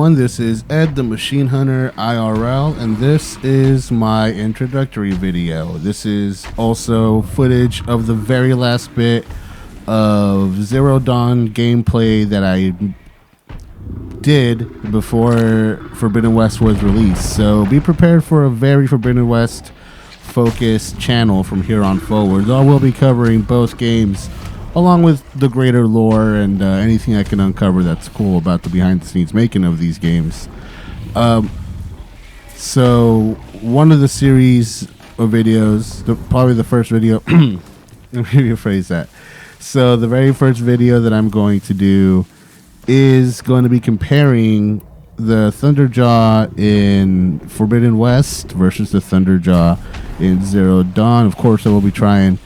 everyone, this is Ed the Machine Hunter IRL, and this is my introductory video. This is also footage of the very last bit of Zero Dawn gameplay that I did before Forbidden West was released. So be prepared for a very Forbidden West focused channel from here on forward. I will be covering both games along with the greater lore and anything I can uncover that's cool about the behind-the-scenes making of these games. So one of the series of videos, probably the first video, let me rephrase that. So the very first video that I'm going to do is going to be comparing the Thunderjaw in Forbidden West versus the Thunderjaw in Zero Dawn. Of course, I will be trying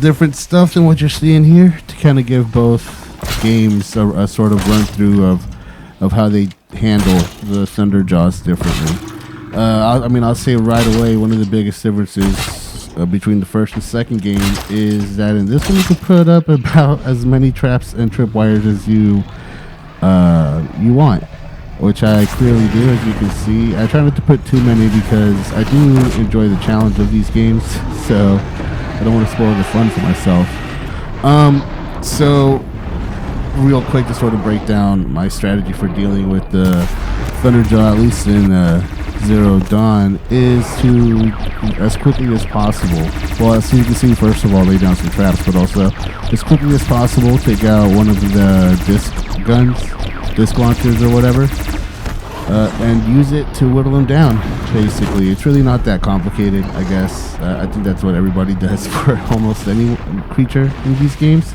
different stuff than what you're seeing here to kind of give both games a sort of run through of how they handle the Thunderjaws differently. I'll say right away, one of the biggest differences between the first and second game is that in this one you can put up about as many traps and tripwires as you want, which I clearly do, as you can see. I try not to put too many because I do enjoy the challenge of these games, so I don't want to spoil the fun for myself. So real quick to sort of break down my strategy for dealing with the Thunderjaw, at least in Zero Dawn, is to, as quickly as possible, well, as you can see, first of all, lay down some traps, but also as quickly as possible take out one of the disc launchers or whatever, and use it to whittle them down. Basically, it's really not that complicated, I guess. I think that's what everybody does for almost any creature in these games.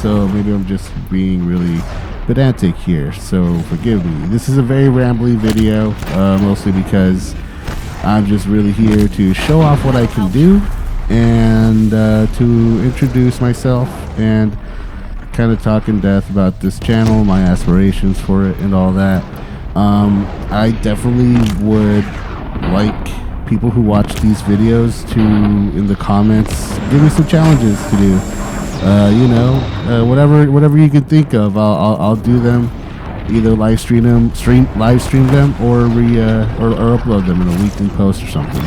So maybe I'm just being really pedantic here, so forgive me. This is a very rambly video, mostly because I'm just really here to show off what I can do and to introduce myself and kind of talk in depth about this channel, my aspirations for it, and all that. I definitely would like people who watch these videos to, in the comments, give me some challenges to do. Whatever you can think of, I'll do them. Either live stream them, or or upload them in a weekly post or something.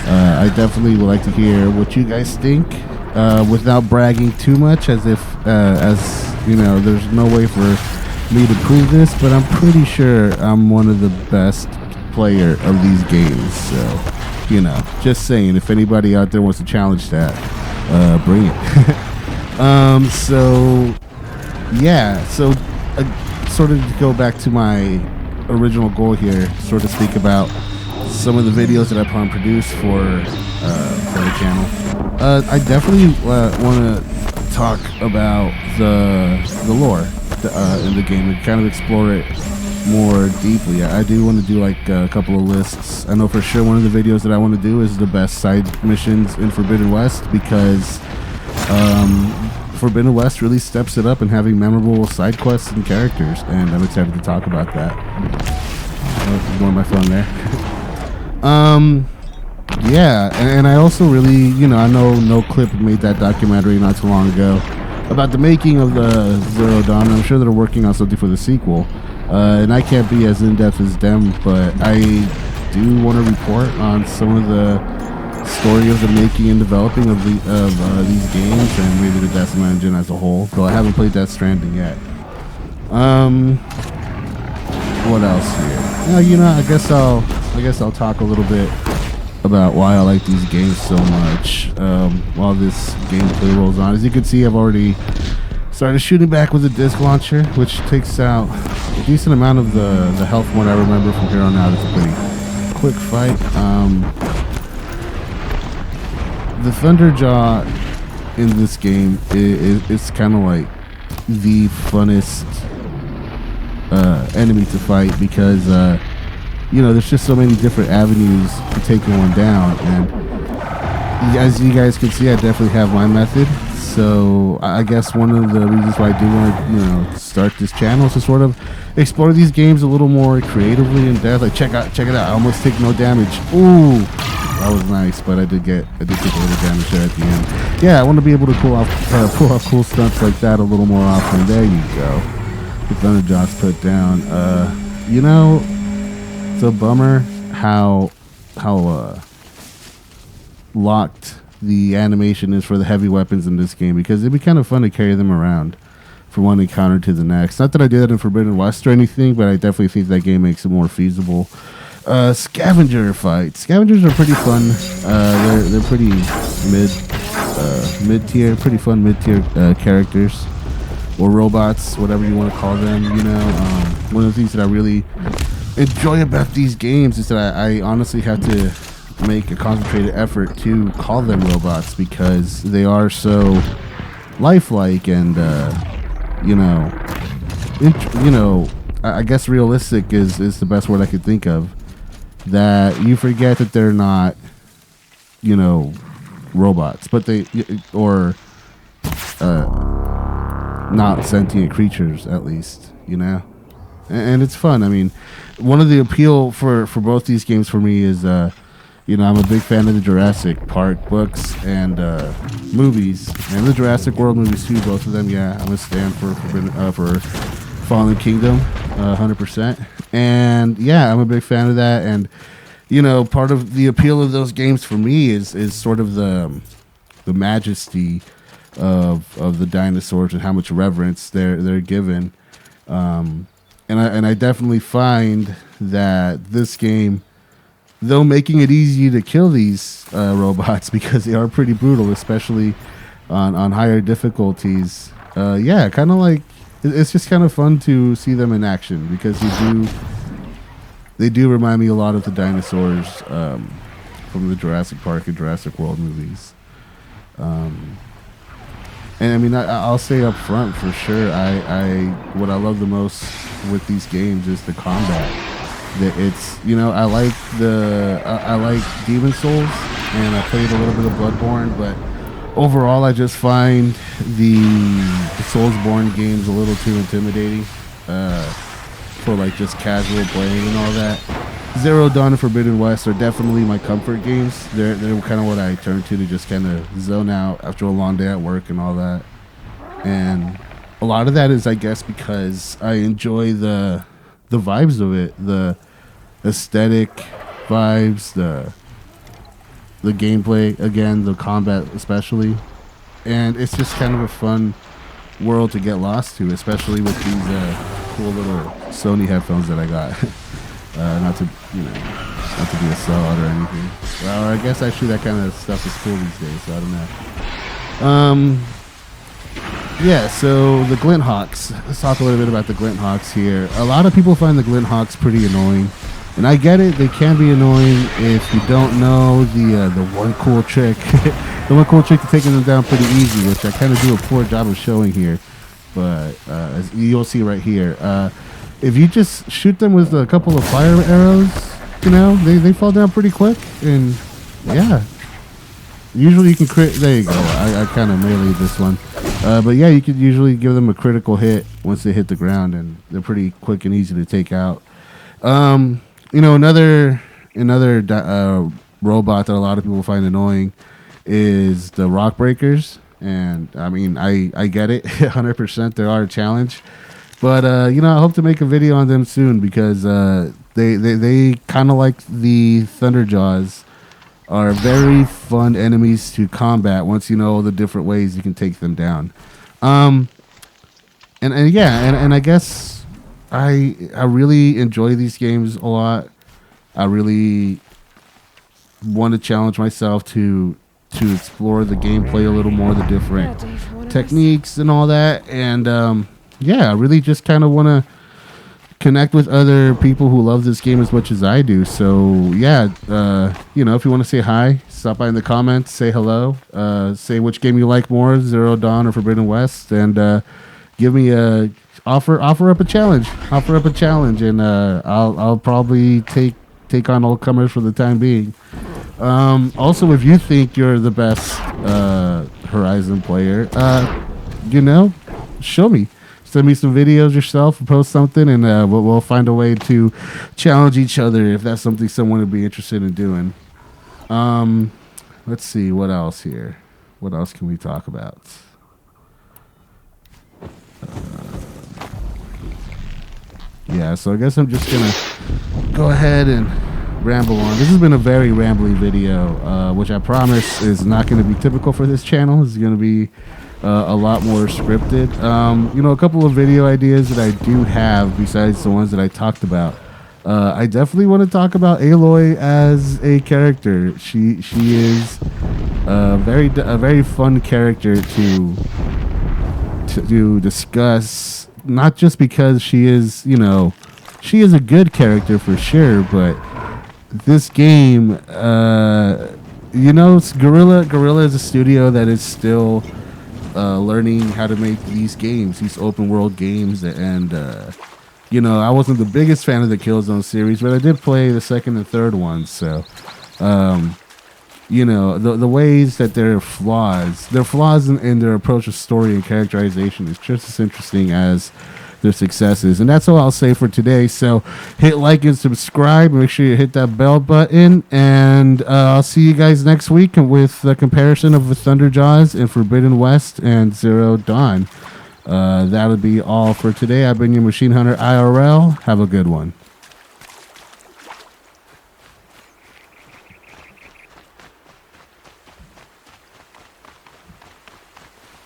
I definitely would like to hear what you guys think, without bragging too much, as there's no way for me to prove this, but I'm pretty sure I'm one of the best player of these games. So, just saying, if anybody out there wants to challenge that, bring it. So sort of to go back to my original goal here, sort of speak about some of the videos that I plan to produce for the channel. I definitely want to talk about the lore in the game and kind of explore it more deeply. I do want to do like a couple of lists. I know for sure one of the videos that I want to do is the best side missions in Forbidden West, because Forbidden West really steps it up in having memorable side quests and characters, and I'm excited to talk about that. Ignore my phone there. And I also really, I know NoClip made that documentary not too long ago about the making of the Zero Dawn. I'm sure they're working on something for the sequel, and I can't be as in-depth as them, but I do want to report on some of the story of the making and developing of these games, and maybe the Decima engine as a whole, though I haven't played Death Stranding yet. What else here? I guess I'll talk a little bit about why I like these games so much while this gameplay rolls on. As you can see, I've already started shooting back with a disc launcher, which takes out a decent amount of the health from what I remember. From here on out, it's a pretty quick fight. The Thunderjaw in this game is kind of like the funnest enemy to fight, because there's just so many different avenues to taking one down, and as you guys can see, I definitely have my method. So I guess one of the reasons why I do want to start this channel is to sort of explore these games a little more creatively in depth. Like check it out. I almost take no damage. Ooh, that was nice, but I did take a little damage there at the end. Yeah, I want to be able to pull off cool stunts like that a little more often. There you go. The Thunderjaw's put down. you know, it's a bummer how locked the animation is for the heavy weapons in this game, because it'd be kind of fun to carry them around from one encounter to the next. Not that I did that in Forbidden West or anything, but I definitely think that game makes it more feasible. Scavenger fights. Scavengers are pretty fun. They're pretty mid tier, pretty fun mid tier characters or robots, whatever you want to call them. You know, one of the things that I really enjoy about these games is that I honestly have to make a concentrated effort to call them robots, because they are so lifelike and I guess realistic is the best word I could think of. That you forget that they're not, robots, but they or not sentient creatures, at least, and it's fun. I mean, one of the appeal for both these games for me is I'm a big fan of the Jurassic Park books and movies, and the Jurassic World movies too. Both of them, yeah. I'm a stan for Fallen Kingdom, 100%. And yeah, I'm a big fan of that. And part of the appeal of those games for me is sort of the majesty of the dinosaurs and how much reverence they're given. And I definitely find that this game, though making it easy to kill these robots, because they are pretty brutal, especially on higher difficulties. Kind of like it's just kind of fun to see them in action, because they do remind me a lot of the dinosaurs from the Jurassic Park and Jurassic World movies. And I mean, I'll say up front for sure, what I love the most with these games is the combat. That it's I like Demon Souls, and I played a little bit of Bloodborne, but overall I just find the Soulsborne games a little too intimidating for like just casual playing and all that. Zero Dawn and Forbidden West are definitely my comfort games. They're kind of what I turn to just kind of zone out after a long day at work and all that. And a lot of that is, I guess, because I enjoy the vibes of it, the aesthetic vibes, the gameplay, again, the combat especially. And it's just kind of a fun world to get lost to, especially with these cool little Sony headphones that I got. Not to be a sellout or anything. Well, I guess actually that kind of stuff is cool these days, so I don't know. Yeah, so the Glint Hawks. Let's talk a little bit about the Glint Hawks here. A lot of people find the Glint Hawks pretty annoying, and I get it. They can be annoying if you don't know the one cool trick. The one cool trick to taking them down pretty easy, which I kind of do a poor job of showing here. But as you'll see right here, if you just shoot them with a couple of fire arrows, they fall down pretty quick. And yeah, usually you can crit. There you go. I kind of meleeed this one. But yeah, you could usually give them a critical hit once they hit the ground, and they're pretty quick and easy to take out. Another robot that a lot of people find annoying is the Rock Breakers. And I mean, I get it, 100%. They are a challenge. But I hope to make a video on them soon, because they kind of like the Thunderjaws, are very fun enemies to combat once you know the different ways you can take them down. And I guess I really enjoy these games a lot. I really want to challenge myself to explore the gameplay a little more, the different techniques and all that. And I really just kind of want to connect with other people who love this game as much as I do. So yeah, if you want to say hi, stop by in the comments, say hello, say which game you like more, Zero Dawn or Forbidden West, and give me a offer up a challenge, and I'll probably take on all comers for the time being. Also, if you think you're the best Horizon player, show me. Send me some videos yourself, post something, and we'll find a way to challenge each other if that's something someone would be interested in doing. Let's see, what else here? What else can we talk about? Yeah, so I guess I'm just gonna go ahead and ramble on. This has been a very rambly video, which I promise is not going to be typical for this channel. It's going to be a lot more scripted. You know, a couple of video ideas that I do have besides the ones that I talked about. I definitely want to talk about Aloy as a character. She is a very fun character to discuss. Not just because she is, you know, she is a good character for sure, but this game, you know, Gorilla is a studio that is still learning how to make these games, these open world games, and you know, I wasn't the biggest fan of the Killzone series, but I did play the second and third ones. So, you know, the ways that their flaws in their approach to story and characterization is just as interesting as their successes. And that's all I'll say for today. So hit like and subscribe. Make sure you hit that bell button. And I'll see you guys next week with the comparison of the Thunderjaws and Forbidden West and Zero Dawn. That would be all for today. I've been your Machine Hunter IRL. Have a good one.